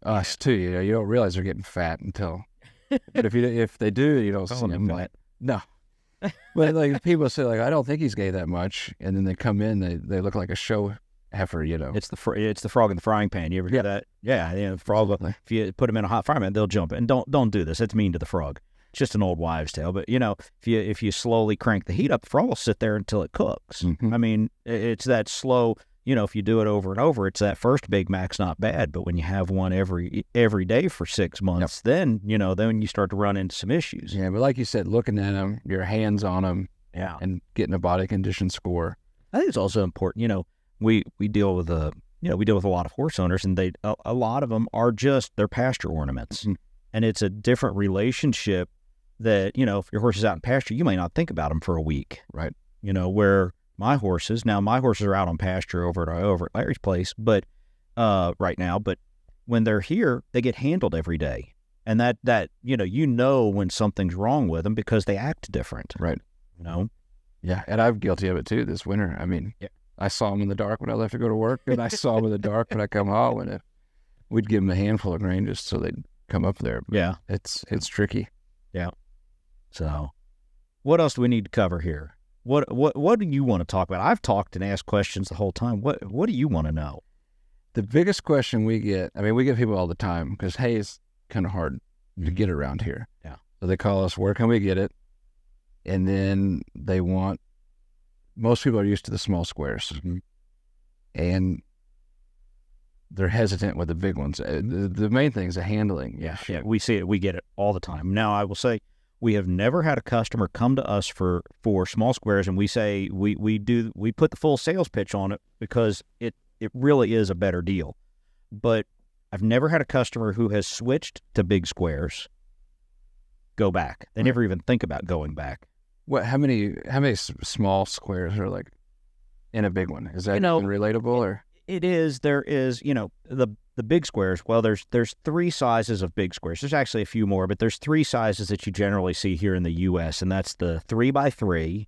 us too. You don't realize they're getting fat until. But if they do, you don't see them fat. No. But like people say, like, I don't think he's gained that much, and then they come in, they look like a show heifer. It's the frog in the frying pan. You ever hear that? Yeah, frog. If you put them in a hot frying pan, they'll jump. And don't do this. It's mean to the frog. It's just an old wives' tale. But if you slowly crank the heat up, the frog will sit there until it cooks. Mm-hmm. I mean, it's that slow. If you do it over and over, it's that first Big Mac's not bad. But when you have one every day for 6 months, then you start to run into some issues. Yeah, but like you said, looking at them, your hands on them, and getting a body condition score. I think it's also important. We deal with a lot of horse owners, and a lot of them are just they're pasture ornaments, mm-hmm. and it's a different relationship that if your horse is out in pasture, you may not think about them for a week, right? Where my horses are out on pasture over at Larry's place, but right now, but when they're here, they get handled every day, and that when something's wrong with them because they act different, right? Yeah, and I'm guilty of it too this winter. I mean, I saw them in the dark when I left to go to work, and I saw them in the dark when I come home, and we'd give them a handful of grain just so they'd come up there. But Yeah. it's tricky. Yeah. So what else do we need to cover here? What do you want to talk about? I've talked and asked questions the whole time. What do you want to know? The biggest question we get, we get people all the time because hay is kind of hard to get around here. Yeah. So they call us, where can we get it? And then most people are used to the small squares. Mm-hmm. And they're hesitant with the big ones. The main thing is the handling. Yeah, we see it. We get it all the time. Now, I will say we have never had a customer come to us for small squares, and we say we put the full sales pitch on it because it really is a better deal. But I've never had a customer who has switched to big squares go back. They never even think about going back. What? How many small squares are like in a big one? Is that even relatable or? It is. There is, the big squares. Well, there's 3 sizes of big squares. There's actually a few more, but there's 3 sizes that you generally see here in the U.S., and that's the 3x3,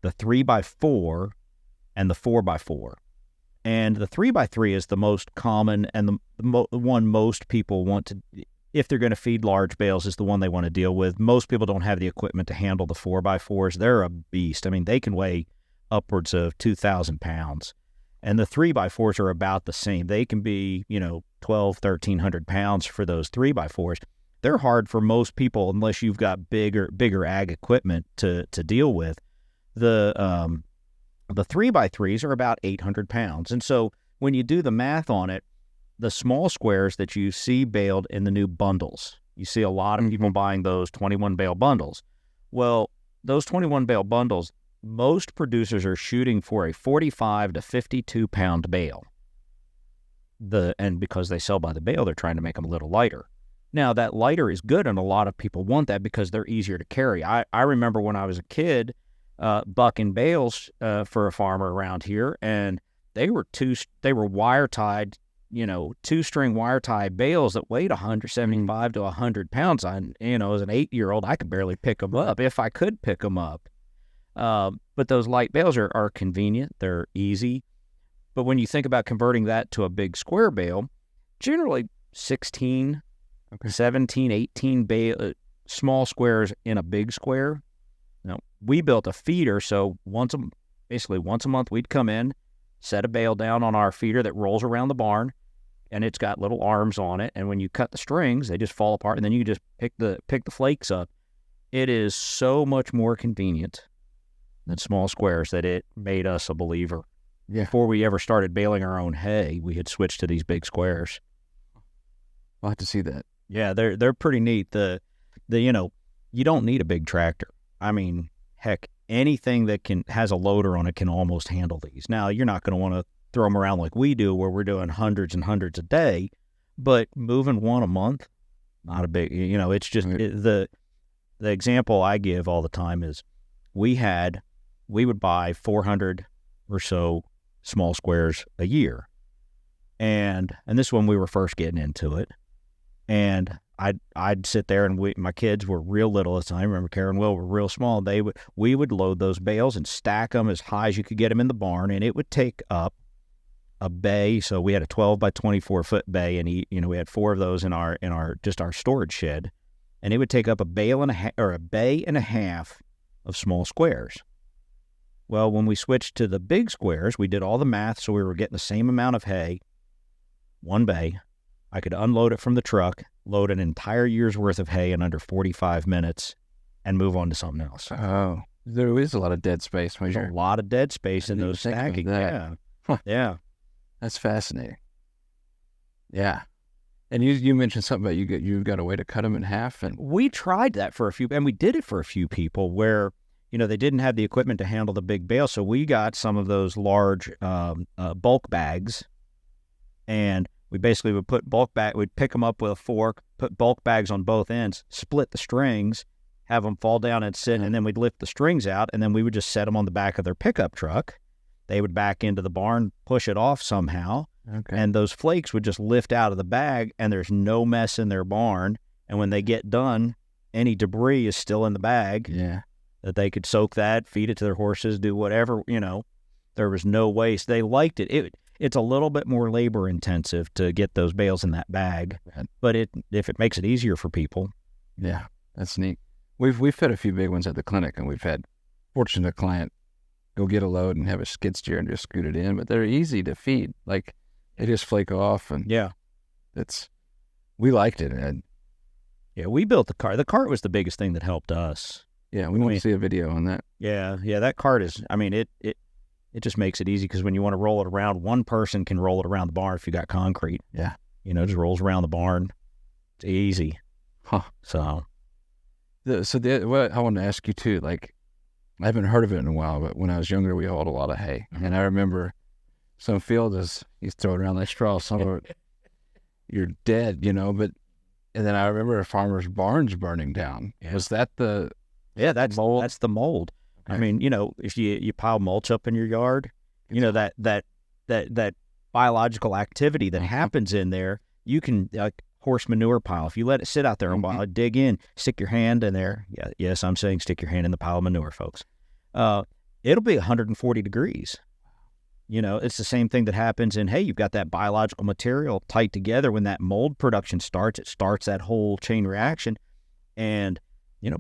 the 3x4, and the 4x4. And the 3x3 is the most common and the one most people want to, if they're going to feed large bales, is the one they want to deal with. Most people don't have the equipment to handle the 4x4s. They're a beast. They can weigh upwards of 2,000 pounds. And the 3x4s are about the same. They can be, 1,300 pounds for those 3x4s. They're hard for most people unless you've got bigger ag equipment to deal with. The 3x3s are about 800 pounds. And so when you do the math on it, the small squares that you see baled in the new bundles, you see a lot of people buying those 21 bale bundles. Well, those 21 bale bundles, most producers are shooting for a 45 to 52 pound bale. And because they sell by the bale, they're trying to make them a little lighter. Now, that lighter is good, and a lot of people want that because they're easier to carry. I remember when I was a kid, bucking bales for a farmer around here, and they were wire tied, 2-string wire tie bales that weighed 175 to 100 pounds. As an 8-year-old, I could barely pick them up if I could pick them up. But those light bales are convenient. They're easy. But when you think about converting that to a big square bale, generally 16, 17, 18 small squares in a big square. Now, we built a feeder, so once a month we'd come in, set a bale down on our feeder that rolls around the barn, and it's got little arms on it. And when you cut the strings, they just fall apart, and then you just pick the flakes up. It is so much more convenient than small squares that it made us a believer. Yeah. Before we ever started baling our own hay, we had switched to these big squares. I'll have to see that. Yeah, they're pretty neat. You don't need a big tractor. Heck, anything that has a loader on it can almost handle these. Now, you're not going to want to throw them around like we do, where we're doing hundreds and hundreds a day, but moving one a month, not a big. It's just the example I give all the time is we would buy 400 or so small squares a year. And this is when we were first getting into it. And I'd sit there, and my kids were real little at the time. I remember Karen and Will were real small. We would load those bales and stack them as high as you could get them in the barn, and it would take up a bay. So we had a 12 by 24 foot bay, and we had 4 of those in our storage shed, and it would take up a bay and a half of small squares. Well, when we switched to the big squares, we did all the math, so we were getting the same amount of hay, one bay. I could unload it from the truck, load an entire year's worth of hay in under 45 minutes, and move on to something else. Oh, there is a lot of dead space. There's a lot of dead space in those stacking. Yeah. Huh. Yeah. That's fascinating. Yeah. And you mentioned something about you've got a way to cut them in half. And we tried that and we did it for a few people where, they didn't have the equipment to handle the big bale. So we got some of those large bulk bags, and we basically would we'd pick them up with a fork, put bulk bags on both ends, split the strings, have them fall down and sit, and then we'd lift the strings out, and then we would just set them on the back of their pickup truck. They would back into the barn, push it off somehow, and those flakes would just lift out of the bag, and there's no mess in their barn. And when they get done, any debris is still in the bag. Yeah. That they could soak that, feed it to their horses, do whatever, There was no waste. They liked it. It's a little bit more labor intensive to get those bales in that bag, but if it makes it easier for people. Yeah, that's neat. We've fed a few big ones at the clinic, and we've had fortunate client go get a load and have a skid steer and just scoot it in, but they're easy to feed. Like, they just flake off, and we liked it. And yeah, we built the cart. The cart was the biggest thing that helped us. Yeah, we want to see a video on that. Yeah, that cart is, I mean, it just makes it easy, because when you want to roll it around, one person can roll it around the barn if you got concrete. Yeah. Just rolls around the barn. It's easy. Huh. So. What I wanted to ask you too, like, I haven't heard of it in a while, but when I was younger, we hauled a lot of hay. And I remember some fields, you throw it around like straw, some of it, you're dead, but, and then I remember a farmer's barns burning down. Yeah. Was that the mold? That's the mold. Okay. I mean, if you pile mulch up in your yard, that biological activity that happens in there, you can, like, horse manure pile. If you let it sit out there and while it dig in, stick your hand in there. Yeah, yes, I'm saying stick your hand in the pile of manure, folks. It'll be 140 degrees. It's the same thing that happens in, hey, you've got that biological material tight together. When that mold production starts, it starts that whole chain reaction, and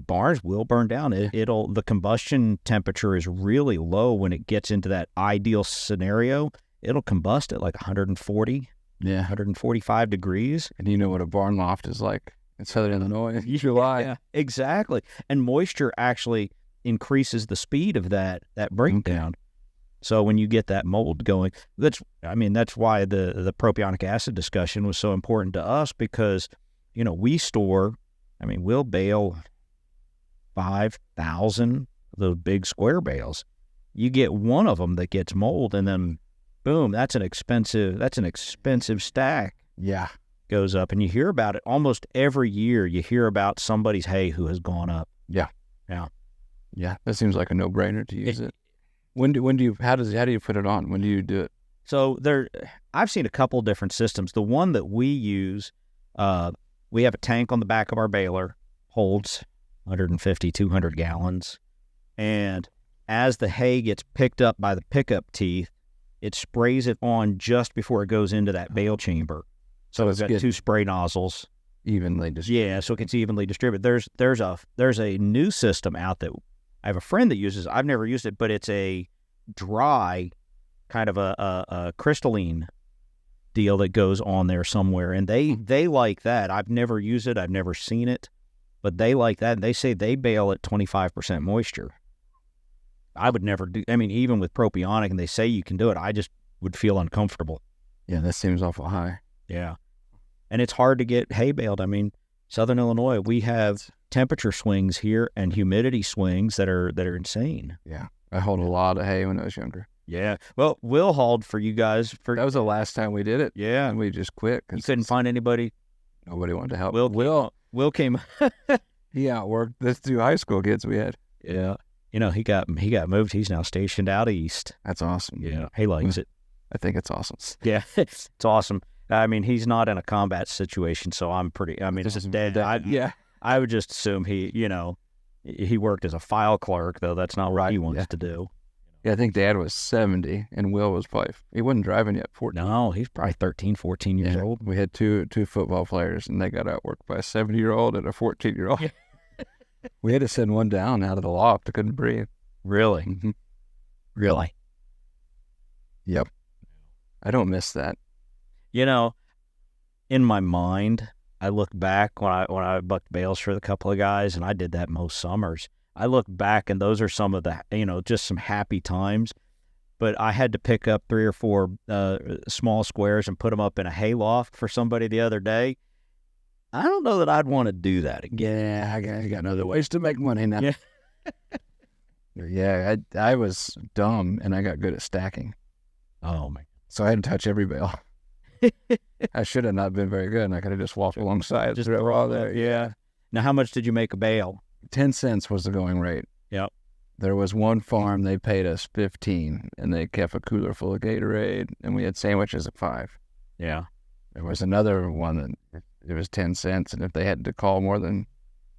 barns will burn down. The combustion temperature is really low when it gets into that ideal scenario. It'll combust at like 140. Yeah, 145 degrees. And you know what a barn loft is like in Southern Illinois? July. Yeah, exactly. And moisture actually increases the speed of that breakdown. Okay. So when you get that mold going, that's why the propionic acid discussion was so important to us, because, we'll bale 5,000 of those big square bales. You get one of them that gets mold, and then boom, that's an expensive stack. Yeah. Goes up, and you hear about it almost every year. You hear about somebody's hay who has gone up. Yeah. Yeah. Yeah. That seems like a no-brainer to use it. How do you put it on? When do you do it? So I've seen a couple different systems. The one that we use, we have a tank on the back of our baler, holds 150, 200 gallons. And as the hay gets picked up by the pickup teeth, it sprays it on just before it goes into that bale chamber. So it's got two spray nozzles. Evenly distributed. Yeah, so it gets evenly distributed. There's a new system out that I have a friend that uses. I've never used it, but it's a dry, kind of a crystalline deal that goes on there somewhere. And they like that. I've never used it. I've never seen it. But they like that. And they say they bale at 25% moisture. I would never do, even with propionic, and they say you can do it, I just would feel uncomfortable. Yeah, that seems awful high. Yeah. And it's hard to get hay baled. Southern Illinois, we have temperature swings here and humidity swings that are insane. Yeah. I hauled a lot of hay when I was younger. Yeah. Well, Will hauled for you guys. That was the last time we did it. Yeah. And we just quit. You couldn't find anybody? Nobody wanted to help. Will came. He outworked the 2 high school kids we had. Yeah. He got moved. He's now stationed out east. That's awesome. Yeah. He likes it. I think it's awesome. Yeah. It's awesome. He's not in a combat situation, so I'm pretty, this is dead. I would just assume he worked as a file clerk, though that's not what he wants to do. Yeah, I think Dad was 70, and Will was probably, he wasn't driving yet, 14. No, he's probably 13, 14 years old. We had two football players, and they got outworked by a 70-year-old and a 14-year-old. Yeah. We had to send one down out of the loft. I couldn't breathe. Really? Mm-hmm. Really? Yep. I don't miss that. In my mind, I look back when I bucked bales for a couple of guys, and I did that most summers. I look back, and those are some of the, just some happy times. But I had to pick up 3 or 4 small squares and put them up in a hay loft for somebody the other day. I don't know that I'd want to do that again. Yeah, I got other ways to make money now. Yeah. Yeah, I was dumb, and I got good at stacking. Oh, man. So I had to touch every bale. I should have not been very good, and I could have just walked alongside. Just all there. Yeah. Now, how much did you make a bale? 10 cents was the going rate. Yep. There was one farm, they paid us 15, and they kept a cooler full of Gatorade, and we had sandwiches at 5. Yeah. There was another one that it was 10 cents, and if they had to call more than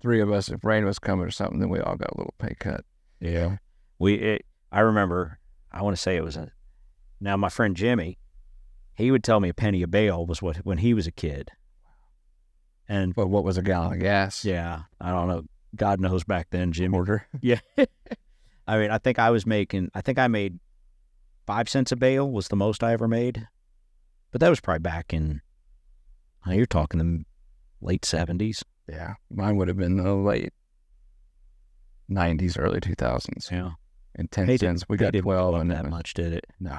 3 of us, if rain was coming or something, then we all got a little pay cut. Yeah. I remember I want to say it was now my friend Jimmy, he would tell me a penny a bale was what when he was a kid. And But what was a gallon of gas? yeah, I don't know. God knows back then, Jimmy. Quarter. Yeah. I mean, I think I made 5 cents a bale was the most I ever made. But that was probably back in, you're talking the late 70s. Yeah. Mine would have been the late 90s, early 2000s. Yeah. And 10 cents. We got 12 and and that much, did it? No.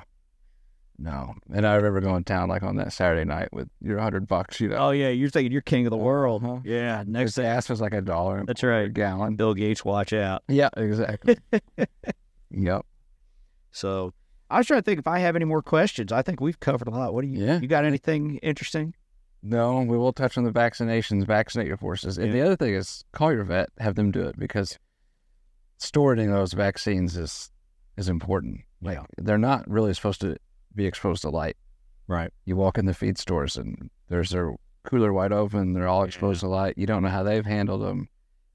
And I remember going down like on that Saturday night with your $100, you know. Oh, yeah. You're thinking you're king of the world. Uh-huh. Yeah. Next thing. Gas was like $1. That's right. A gallon. Bill Gates, watch out. Yeah, exactly. Yep. So I was trying to think if I have any more questions. I think we've covered a lot. What do you, Yeah. you got anything interesting? No, we will touch on the vaccinations, vaccinate your horses. And the other thing is call your vet, have them do it, because storing those vaccines is important. Like, they're not really supposed to be exposed to light. Right. You walk in the feed stores and there's their cooler wide open. They're all exposed to light. You don't know how they've handled them.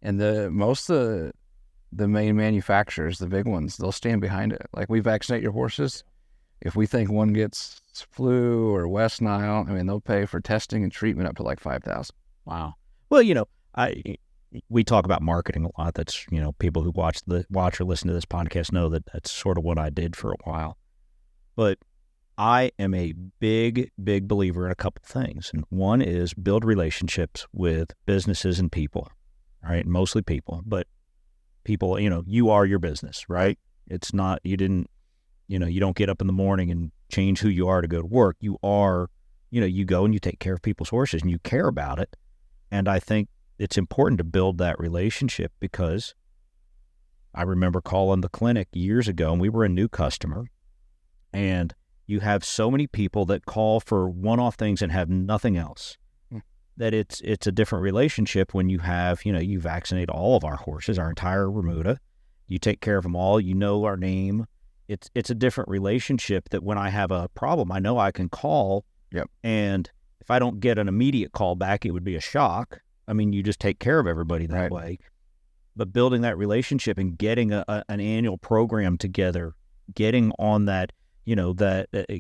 And most of the main manufacturers, the big ones, they'll stand behind it. Like, we vaccinate your horses. If we think one gets flu or West Nile, I mean, they'll pay for testing and treatment up to like $5,000. Wow. Well, we talk about marketing a lot. That's, people who watch or listen to this podcast know that that's sort of what I did for a while. But I am a big, big believer in a couple things. And one is build relationships with businesses and people, right? Mostly people, but people, you are your business, right? It's not, you don't get up in the morning and change who you are to go to work. You are, you go and you take care of people's horses and you care about it. And I think it's important to build that relationship, because I remember calling the clinic years ago and we were a new customer, and you have so many people that call for one-off things and have nothing else, that it's a different relationship when you have, you vaccinate all of our horses, our entire remuda. You take care of them all. You know our name. It's a different relationship that when I have a problem, I know I can call. Yep. And if I don't get an immediate call back, it would be a shock. I mean, you just take care of everybody that way. But building that relationship and getting an annual program together, getting on that,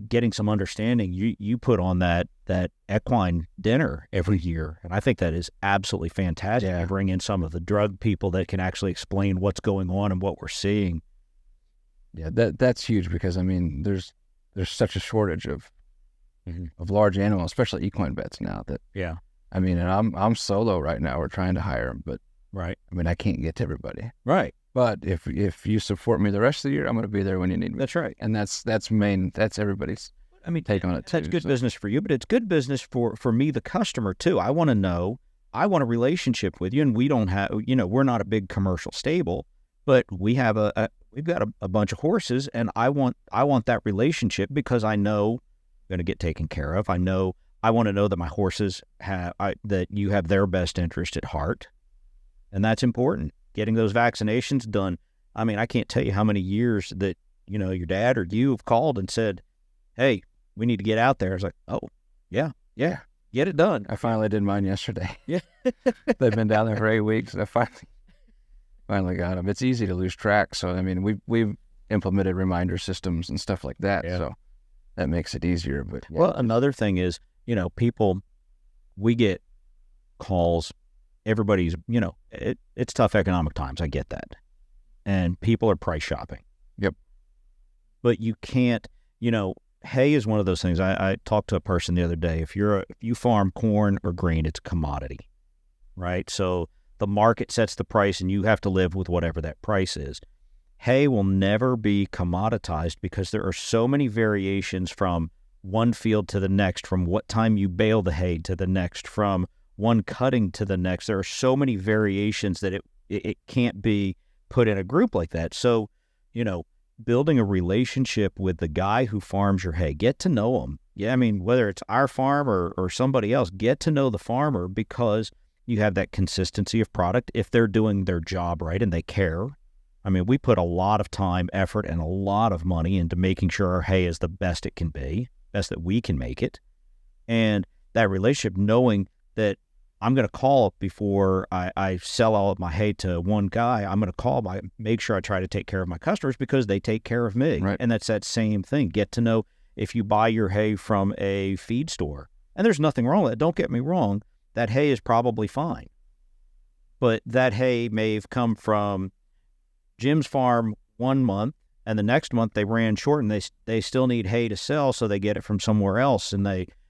getting some understanding, you put on that equine dinner every year. And I think that is absolutely fantastic. Yeah. You bring in some of the drug people that can actually explain what's going on and what we're seeing. Yeah, that's huge, because I mean, there's such a shortage of large animals, especially equine vets now. That I mean, and I'm solo right now. We're trying to hire them, but I mean, I can't get to everybody. Right. But if you support me the rest of the year, I'm going to be there when you need me. That's right. And that's everybody's take on it too. That's good business for you, but it's good business for me, the customer too. I want to know, I want a relationship with you, and we don't have, we're not a big commercial stable, but we have we've got a bunch of horses, and I want that relationship, because I know I'm going to get taken care of. I want to know that my horses that you have their best interest at heart. And that's important. Getting those vaccinations done. I mean, I can't tell you how many years that, your dad or you have called and said, hey, we need to get out there. I was like, oh, yeah, get it done. I finally did mine yesterday. Yeah. They've been down there for 8 weeks, and I finally got them. It's easy to lose track. So, I mean, we've implemented reminder systems and stuff like that. Yeah. So that makes it easier. But well, another thing is, people, we get calls. Everybody's, it's tough economic times. I get that. And people are price shopping. Yep. But you can't, hay is one of those things. I talked to a person the other day. If you farm corn or grain, it's a commodity, right? So the market sets the price and you have to live with whatever that price is. Hay will never be commoditized, because there are so many variations from one field to the next, from what time you bale the hay to the next, from one cutting to the next. There are so many variations that it can't be put in a group like that. So, building a relationship with the guy who farms your hay, get to know him. Yeah, I mean, whether it's our farm or somebody else, get to know the farmer, because you have that consistency of product if they're doing their job right and they care. I mean, we put a lot of time, effort, and a lot of money into making sure our hay is the best it can be, best that we can make it. And that relationship, knowing that I'm going to call before I sell all of my hay to one guy. I'm going to call make sure I try to take care of my customers because they take care of me. Right. And that's that same thing. Get to know if you buy your hay from a feed store, and there's nothing wrong with it. Don't get me wrong. That hay is probably fine. But that hay may have come from Jim's farm one month, and the next month they ran short, and they still need hay to sell, so they get it from somewhere else, and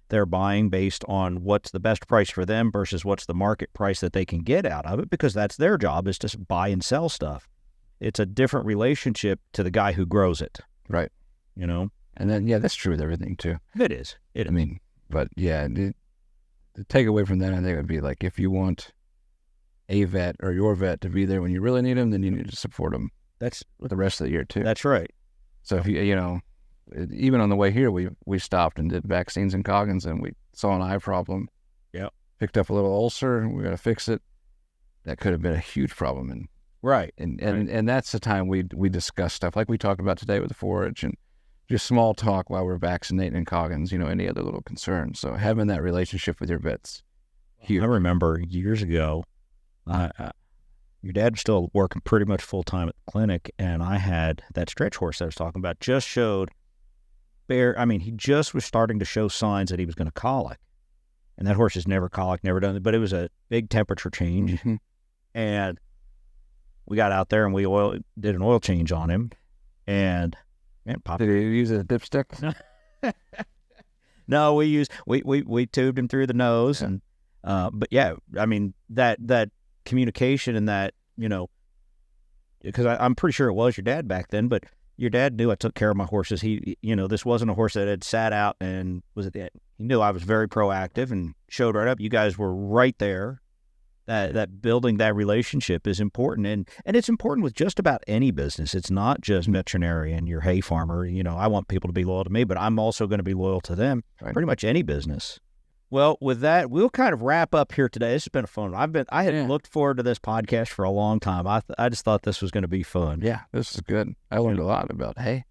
they're buying based on what's the best price for them versus what's the market price that they can get out of it, because that's their job, is to buy and sell stuff. It's a different relationship to the guy who grows it. Right. You know? And then, yeah, that's true with everything too. It is. I mean, but yeah, the takeaway from that, I think, would be like, if you want a vet or your vet to be there when you really need them, then you need to support them. That's the rest of the year too. That's right. So if even on the way here, we stopped and did vaccines in Coggins, and we saw an eye problem. Yeah. Picked up a little ulcer, and we got to fix it. That could have been a huge problem. And right. And that's the time we discuss stuff like we talked about today with the forage, and just small talk while we're vaccinating in Coggins, any other little concerns. So having that relationship with your vets, huge. I remember years ago, your dad was still working pretty much full time at the clinic, and I had that stretch horse that I was talking about. He just was starting to show signs that he was going to colic, and that horse has never colic, never done it. But it was a big temperature change, Mm-hmm. and we got out there and we did an oil change on him, and man, popped. Did you use a dipstick? No, we tubed him through the nose, Yeah. and but yeah, I mean that communication and that, because I'm pretty sure it was your dad back then, but your dad knew I took care of my horses. He, this wasn't a horse that had sat out and he knew I was very proactive and showed right up. You guys were right there. That building that relationship is important, and it's important with just about any business. It's not just veterinary and your hay farmer. I want people to be loyal to me, but I'm also going to be loyal to them. Right. Pretty much any business. Well, with that, we'll kind of wrap up here today. This has been a fun one. I had looked forward to this podcast for a long time. I just thought this was going to be fun. Yeah, this is good. I learned a lot about hay.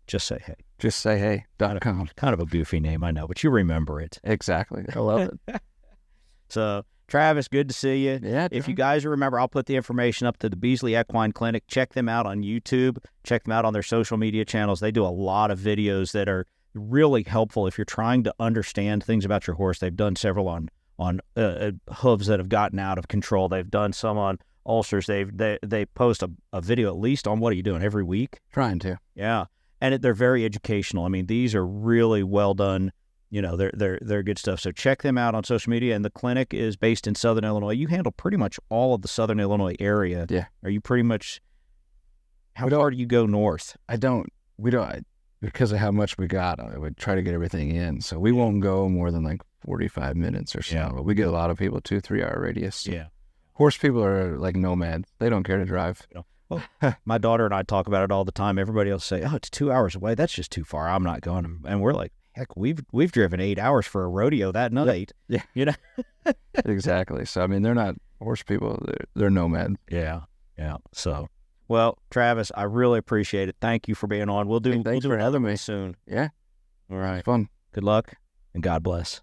Just say hey. Just say hey.com. Kind of a goofy name, I know, but you remember it. Exactly. I love it. So, Travis, good to see you. Yeah. If you guys remember, I'll put the information up to the Beasley Equine Clinic. Check them out on YouTube. Check them out on their social media channels. They do a lot of videos that are really helpful if you're trying to understand things about your horse. They've done several on hooves that have gotten out of control. They've done some on ulcers. They post a video at least on what are you doing every week. Trying to. Yeah, and they're very educational. I mean, these are really well done. They're good stuff. So check them out on social media. And the clinic is based in Southern Illinois. You handle pretty much all of the Southern Illinois area. Yeah. Are you pretty much? How far do you go north? We don't. Because of how much we got, I would try to get everything in. So we won't go more than like 45 minutes or so. Yeah. But we get a lot of people, 2-3 hour radius. Yeah. Horse people are like nomads. They don't care to drive. Well, my daughter and I talk about it all the time. Everybody else say, "Oh, it's 2 hours away. That's just too far. I'm not going." And we're like, "Heck, we've driven 8 hours for a rodeo that night." Yeah. Exactly. So I mean, they're not horse people. They're nomads. Yeah. Yeah. So. Well, Travis, I really appreciate it. Thank you for being on. We'll do Thanks for having me soon. Yeah. All right. Fun. Good luck and God bless.